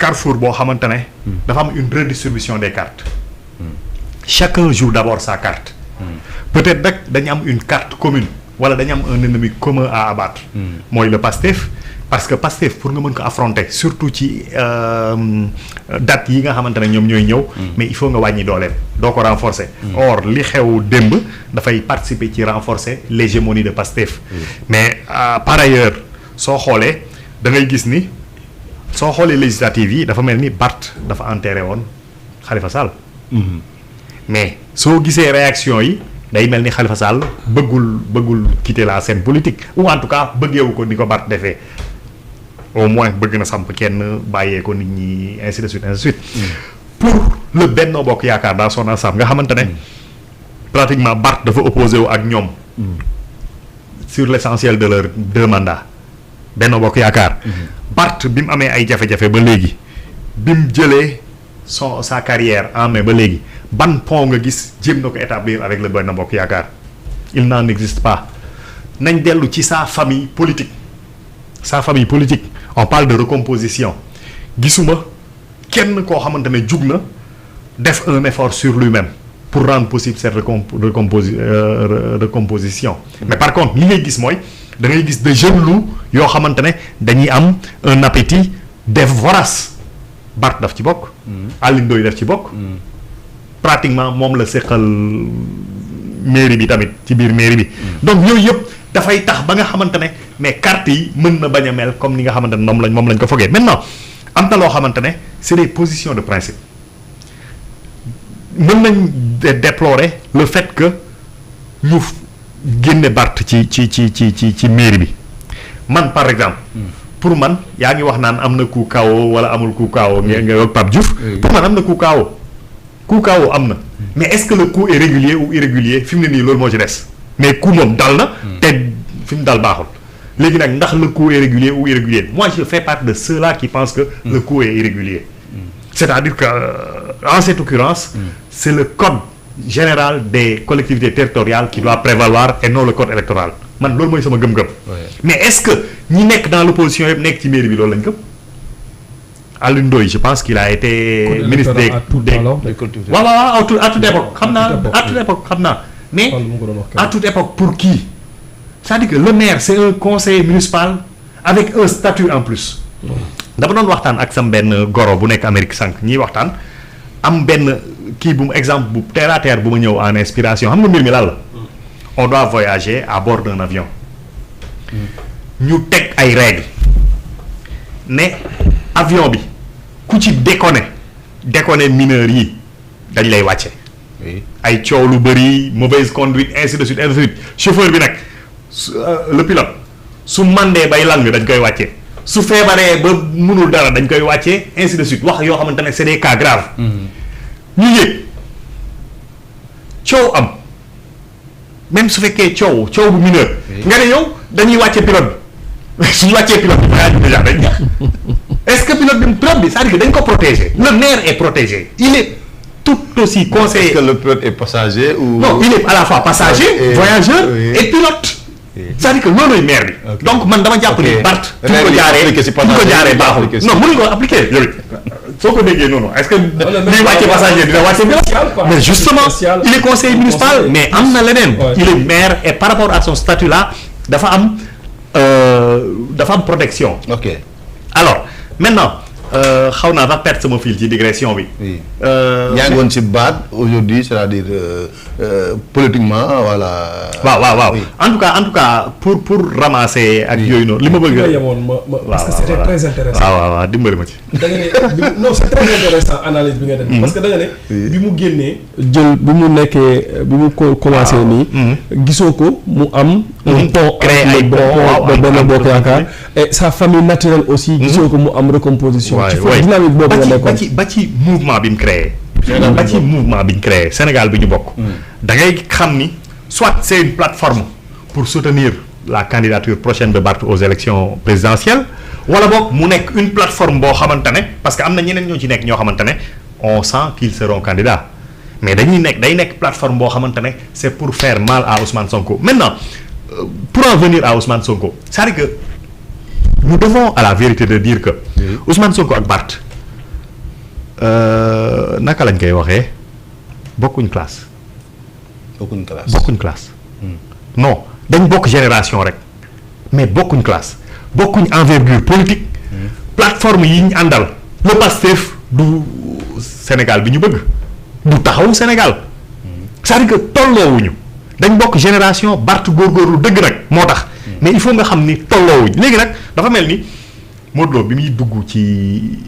carrefour boo xamante ne. dafa am une redistribution des cartes. Chacun joue d'abord sa carte. Peut-être nag dañu am une carte commune wala dañu am un ennemi commun à abattre. mooy le Pastef. Parce que Pastef pour nga mën ko affronter surtout ci date yi nga xamante ne ñoom ñooy ñëw. mais il faut nga wàññi dooleem doo ko renforcer. or li xew démb dafay participer ci renforcer l'hégémonie de Pastef. mais par ailleurs soo xoolee da ngay gis ni soo xoolee législatives yi dafa mel ni Barth dafa enterré woon Khalifa Sall. mais soo gisee réaction yi day mel ni Khalifa Sall bëggul quitter la scène politique ou en tout cas bëggeewu ko ni ko Barth defee. au moins bëgg na samp kenn bàyyee ko nit ñi ainsi de suite ainsi de suite. pour le Benno Bokk Yaakaar dans son ensemble nga xamante ne pratiquement Barth dafa opposé wu ak ñoom. sur l'essentiel de leurs 2 mandats. Benno Bokk Yaakaar. Barth bi mu amee ay jafe-jafe ba léegi bi mu jëlee sa carrière en main ba léegi ban pont nga gis jéem na ko établir avec le Benno Bokk Yaakaar il n'en existe pas nañ dellu ci sa famille politique. Sa famille politique on parle de recomposition gisuma kenn koo xamante ne jug na def un effort sur lui-même pour rendre possible cette recomposition. mais par contre li ngay gis mooy da ngay gis de jeunes loups yoo xamante ne dañuy am un appétit def vorace. Barth daf ci bokk. Alioune Ndoye daf ci bokk. pratiquement moom la seqal mairie bi tamit ci biir mairie bi. donc yooyu yëpp dafay tax ba nga xamante ne mais carte yi mën na bañ a mel comme ni nga xamante ne moom lañ ko fogee maintenant am na loo xamante ne c'est des positions de principe mën nañ déplorer le fait que ñu génne Barth ci mairie bi man par exemple. pour man yaa ngi wax naan am na coup KO wala amul coup KO nga wax Pape Diouf. pour man am na coup KO. coup KO am na. mais est-ce que le coup est régulier ou irrégulier fi mu ne nii loolu moo ci des. mais coup moom dal na. te fi mu dal baaxul. léegi nag ndax le coup est régulier ou irrégulier moi je fais partie de ceux-là qui pensent que le coup est irrégulier. c'est-à-dire que en cette occurrence. c'est le code général des collectivités territoriales qui doit prévaloir et non le code électoral man loolu mooy sama gëm-gëm. mais est-ce que ñi nekk dans l'opposition yëpp nekk ci mairie bi loolu lañ gëm. Alioune Ndoye je pense qu'il a été ministre des collectivités. waaw à toute époque xam naa à toute époque xam naa mais à toute époque pour qui c'est-à-dire que le maire c'est un conseiller municipal avec un statut en plus. dama doon waxtaan ak sam benn goro bu nekk Amérique sànq ñiy waxtaan am benn kii bu mu exemple bu terre à terre bu ma ñëw en inspiration xam nga mbir mi lan la. on doit voyager à bord d'un avion. ñu teg ay règles ne avion bi ku ci déconner mineurs yi dañ lay wàcce. ay coow lu bëri mauvaise conduite ainsi de suite chauffeur bi nag le pilote su mandee bay lang dañ koy wàcce su feebaree ba mënul dara dañ koy wàcce ainsi de suite wax yoo xamante ne c'est des cas graves. ñu yëg coow am même su fekkee coow bu mineur. nga ne yow dañuy wàcce pilote bi suñu wàccee pilote bi yaa déjà dañ est-ce que pilote bi c'est-à-dire que dañ ko protéger. le maire est protégé il est tout aussi conseillé. Est-ce que le pilote est passager ou. non il est à la fois passager voyageur et pilote. c'est-à-dire que loolooy maire bi. donc man dama jàpp ni Barth. fu ñu ko jaaree baaxul non mënuñu ko appliquer yooyu. soo ko déggee noonu est-ce que liy wàcce passager dina wàcce pilote mais justement il est conseiller municipal mais am na leneen. il est maire et par rapport à son statut là dafa am protection. ok alors maintenant xaw naa sax perdre sama fil ci digression bi. yaa ngi woon ci baat aujourd'hui c'est-à-dire politiquement voilà. waaw en tout cas pour ramasser ak yooyu noonu. li ma bëgg parce que c'était très intéressant. waaw dimbali ma ci. da nga ne non c'est très intéressant analyse bi nga def. parce que da nga ne. bi mu génnee. jël bi mu nekkee bi mu commencé nii. gisoo ko mu am. un pont créé ay pont ba Benno Bokk Yaakaar et sa famille naturelle aussi. gisoo ko mu am recomposition. ci foofu dynamique boobu nga nekkoon ba ci mouvement bi mu créé. Sénégal bi ñu bokk. da ngay xam ni soit c'est une plateforme pour soutenir la candidature prochaine de Barth aux élections présidentielles wala boog mu nekk une plateforme boo xamante ne parce que am na ñeneen ñoo ci nekk ñoo xamante ne on sent qu'ils seront candidats mais day nekk plateforme boo xamante ne c'est pour faire mal à Ousmane Sonko maintenant pour en venir à Ousmane Sonko c'est-à-dire que nous devons à la vérité de dire que Ousmane Sonko ak Barth naka lañ koy waxee bokkuñ classe. bokkuñ classe. non dañ bokk génération rek mais bokkuñ classe bokkuñ envergure politique. plateforme yi ñu àndal le Pastef du Sénégal bi ñu bëgg du taxawu Sénégal c'est-à-dire que tolloowuñu dañ bokk génération Barth góorgóorlu dëgg nag moo tax mais il faut nga xam ni tolloowuñu léegi nag dafa mel ni Modou Lo bi muy dugg ci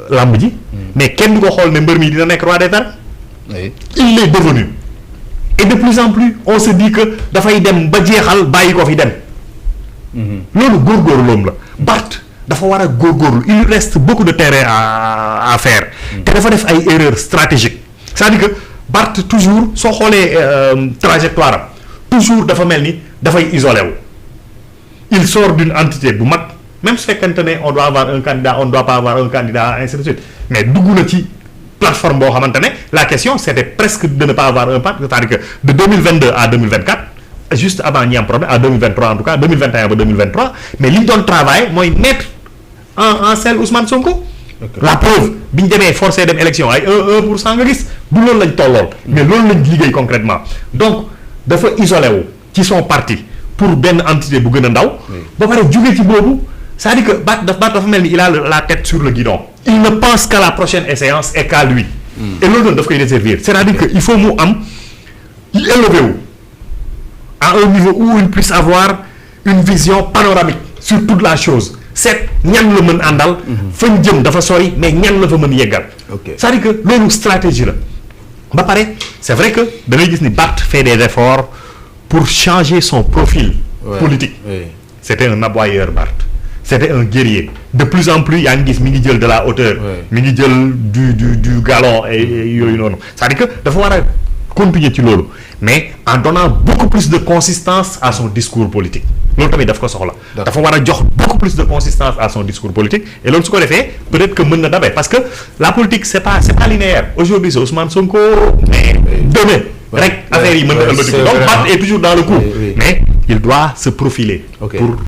làmb ji mais kenn du ko xool ne mbër mi dina nekk roi des arènes. Il l'est devenu et de plus en plus on se dit que dafay dem ba jeexal bàyyi ko fi dem loolu góorgóorloom la Barth dafa war a góorgóorlu il reste beaucoup de terrain à faire te dafa def ay erreurs stratégiques c'est-à-dire que Barth toujours soo xoolee trajectoire am toujours dafa mel ni dafay isolé wu il sort d'une entité bu mag même su fekkente ne on doit avoir un candidat on ne doit pas avoir un candidat ainsi de suite mais dugg na ci plateforme boo xamante ne la question c'était presque de ne pas avoir un parti c'est-à-dire que de 2022 à 2024 juste avant ñi am problème à 2023 en tout cas 2021 ba 2023 mais li ñu doon travail mooy mettre en selle Ousmane Sonko. La preuve bi ñu demee forcé dem élection ay 1% nga gis du loolu lañ tollool mais loolu lañ liggéey concrètement donc dafa isolé wu ci son parti pour benn entité bu gën a ndaw ba pare jóge ci boobu c'est-à-dire que Barth dafa mel ni il a la tête sur le guidon il ne pense qu'à la prochaine échéance et qu'à lui et loolu noonu daf koy desservir c'est-à-dire que il faut mu am élevé wu à un niveau où il puisse avoir une vision panoramique sur toute la chose c'est ñan la mën àndal fañ jëm dafa sori mais ñan la fa mën yeggal c'est-à-dire que loolu stratégie la ba pare c'est vrai que da ngay gis ni Barth fait des efforts pour changer son profil politique c'était un aboyeur Barth c'était un guerrier de plus en plus yaa ngi gis mi ngi jël de la hauteur mi ngi jël du galon et yooyu noonu c'est-à-dire que dafa war a continuer ci loolu mais en donnant beaucoup plus de consistance à son discours politique loolu tamit daf ko soxla dafa war a jox beaucoup plus de consistance à son discours politique et loolu su ko defee peut-être que mën na dabe parce que la politique c'est pas linéaire aujourd'hui c'est Ousmane Sonko mais demain rek affaire yi mën na ëlbatiku donc Barth est toujours dans le coup mais il doit se profiler pour